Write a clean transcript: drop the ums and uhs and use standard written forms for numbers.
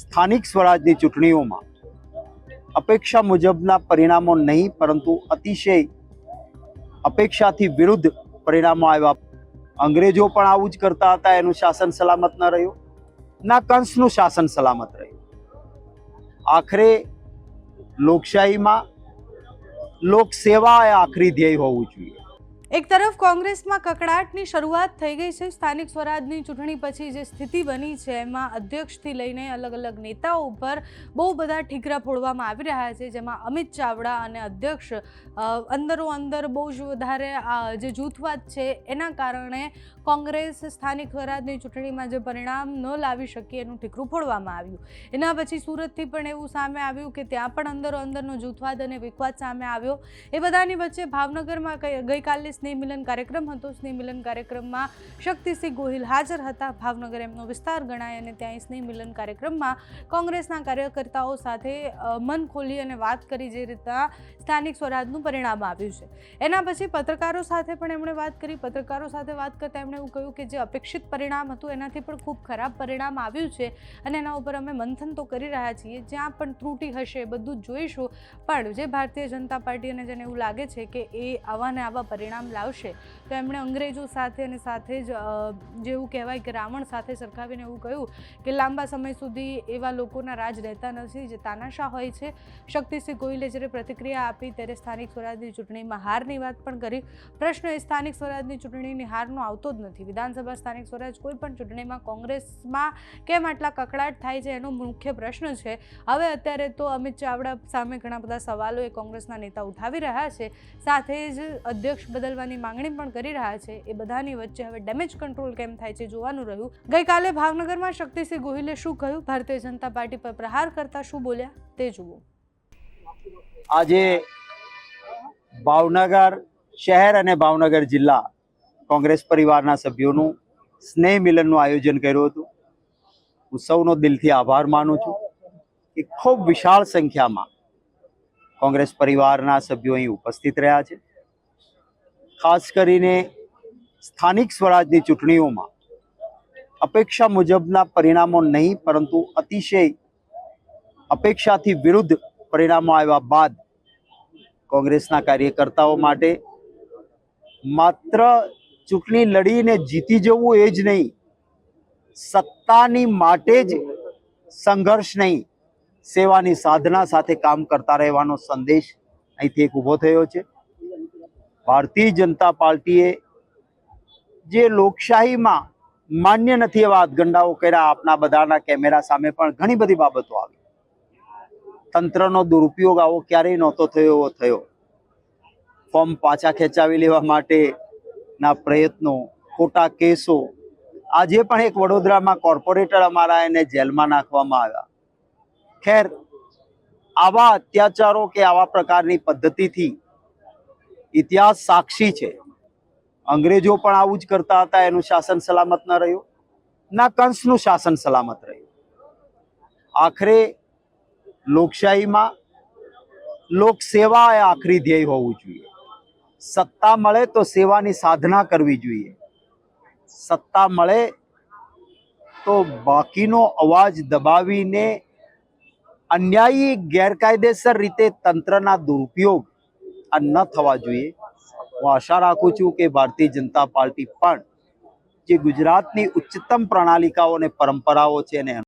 સ્થાનિક સ્વરાજની ચૂંટણીઓમાં અપેક્ષા મુજબના પરિણામો નહીં પરંતુ અતિશય અપેક્ષાથી વિરુદ્ધ પરિણામો આવ્યા. અંગ્રેજો પણ આવું જ કરતા હતા, એનું શાસન સલામત ન રહ્યું, ના કંસનું શાસન સલામત રહ્યું. આખરે લોકશાહીમાં લોકસેવા એ આખરી ધ્યેય હોવું જોઈએ. એક તરફ કોંગ્રેસમાં કકડાટની શરૂઆત થઈ ગઈ છે. સ્થાનિક સ્વરાજની ચૂંટણી પછી જે સ્થિતિ બની છે એમાં અધ્યક્ષથી લઈને અલગ અલગ નેતાઓ ઉપર બહુ બધા ઠીકરા ફોડવામાં આવી રહ્યા છે, જેમાં અમિત ચાવડા અને અધ્યક્ષ અંદરો અંદર બહુ જ વધારે જે જૂથવાદ છે એના કારણે કોંગ્રેસ સ્થાનિક સ્વરાજની ચૂંટણીમાં જે પરિણામ ન લાવી શકી એનું ઠીકરું ફોડવામાં આવ્યું. એના પછી સુરતથી પણ એવું સામે આવ્યું કે ત્યાં પણ અંદરો અંદરનો જૂથવાદ અને વિખવાદ સામે આવ્યો. એ બધાની વચ્ચે ભાવનગરમાં ગઈકાલે સ્નેહ મિલન કાર્યક્રમ હતો. સ્નેહ મિલન કાર્યક્રમમાં શક્તિસિંહ ગોહિલ હાજર હતા. ભાવનગર એમનો વિસ્તાર ગણાય અને ત્યાં સ્નેહ મિલન કાર્યક્રમમાં કોંગ્રેસના કાર્યકર્તાઓ સાથે મન ખોલી અને વાત કરી જે રીતના સ્થાનિક સ્વરાજનું પરિણામ આવ્યું છે. એના પછી પત્રકારો સાથે પણ એમણે વાત કરી. પત્રકારો સાથે વાત કરતા એમણે એવું કહ્યું કે જે અપેક્ષિત પરિણામ હતું એનાથી પણ ખૂબ ખરાબ પરિણામ આવ્યું છે અને એના ઉપર અમે મંથન તો કરી રહ્યા છીએ. જ્યાં પણ ત્રુટિ હશે બધું જ જોઈશું, પણ જે ભારતીય જનતા પાર્ટી અને જેને એવું લાગે છે કે એ આવા ને આવા પરિણામ લાવશે તો એમણે અંગ્રેજો સાથે અને સાથે જ જેવું કહેવાય કે રાવણ સાથે સરખાવીને એવું કહ્યું કે લાંબા સમય સુધી એવા લોકોના રાજ રહેતા નથી જે તાનાશાહ હોય છે. શક્તિસિંહ ગોહિલે જ્યારે પ્રતિક્રિયા આપી ત્યારે સ્થાનિક સ્વરાજની ચૂંટણીમાં હારની વાત પણ કરી. પ્રશ્ન એ સ્થાનિક સ્વરાજની ચૂંટણીની હારનો આવતો જ નથી. વિધાનસભા સ્થાનિક સ્વરાજ કોઈ પણ ચૂંટણીમાં કોંગ્રેસમાં કેમ આટલા કકડાટ થાય છે એનો મુખ્ય પ્રશ્ન છે. હવે અત્યારે તો અમિત ચાવડા સામે ઘણા બધા સવાલો એ કોંગ્રેસના નેતા ઉઠાવી રહ્યા છે, સાથે જ અધ્યક્ષ બદલવાની માંગણી પણ કરી રહ્યા છે. એ બધાની વચ્ચે હવે ડેમેજ કંટ્રોલ કેમ થાય છે જોવાનું રહ્યું. ગઈકાલે ભાવનગરમાં શક્તિસિંહ ગોહિલે શું કહ્યું, ભારતીય જનતા પાર્ટી પર પ્રહાર કરતા શું બોલ્યા તે જુઓ. આજે ભાવનગર શહેર અને ભાવનગર જિલ્લા કોંગ્રેસ પરિવારના સભ્યોનું સ્નેહ મિલનનું આયોજન કર્યું હતું. હું સૌનો દિલથી આભાર માનું છું કે ખૂબ વિશાળ સંખ્યામાં કોંગ્રેસ પરિવારના સભ્યો અહીં ઉપસ્થિત રહ્યા છે. ખાસ કરીને સ્થાનિક સ્વરાજની ચૂંટણીઓમાં અપેક્ષા મુજબના પરિણામો નહીં પરંતુ અતિશય અપેક્ષાથી વિરુદ્ધ પરિણામો આવ્યા બાદ કોંગ્રેસના કાર્યકર્તાઓ માટે માત્ર ચૂંટણી લડીને જીતી જવું એ જ નહીં, સત્તાની માટે જ સંઘર્ષ નહીં, સેવાની સાધના સાથે કામ કરતા રહેવાનો સંદેશ અહીંથી એક ઊભો થયો છે. ભારતીય જનતા પાર્ટીએ જે લોકશાહીમાં માન્ય નથી એવા હાથગંડાઓ કર્યા, આપના બધાના કેમેરા સામે પણ ઘણી બધી બાબતો આવી. તંત્રનો દુરુપયોગ આવો ક્યારેય નહોતો થયો એવો થયો. ફોર્મ પાછા ખેંચાવી લેવા માટેના પ્રયત્નો, ખોટા કેસો. આજે પણ એક વડોદરામાં કોર્પોરેટર અમારા એને જેલમાં નાખવામાં આવ્યા. ખેર, આવા અત્યાચારો કે આવા પ્રકારની પદ્ધતિથી ઇતિહાસ સાક્ષી છે. અંગ્રેજો પણ આવું જ કરતા હતા, એનું શાસન સલામત ન રહ્યું, ના કંસનું શાસન સલામત રહ્યું. આખરે લોકશાહીમાં લોકસેવા એ આખરી ધ્યેય હોવું જોઈએ. સત્તા મળે તો સેવાની સાધના કરવી જોઈએ. સત્તા મળે તો બાકીનો અવાજ દબાવીને અન્યાયી ગેરકાયદેસર રીતે તંત્રના દુરુપયોગ આ ન થવા જોઈએ. હું આશા રાખું છું કે ભારતીય જનતા પાર્ટી પણ જે ગુજરાતની ઉચ્ચતમ પ્રણાલિકાઓ અને પરંપરાઓ છે એને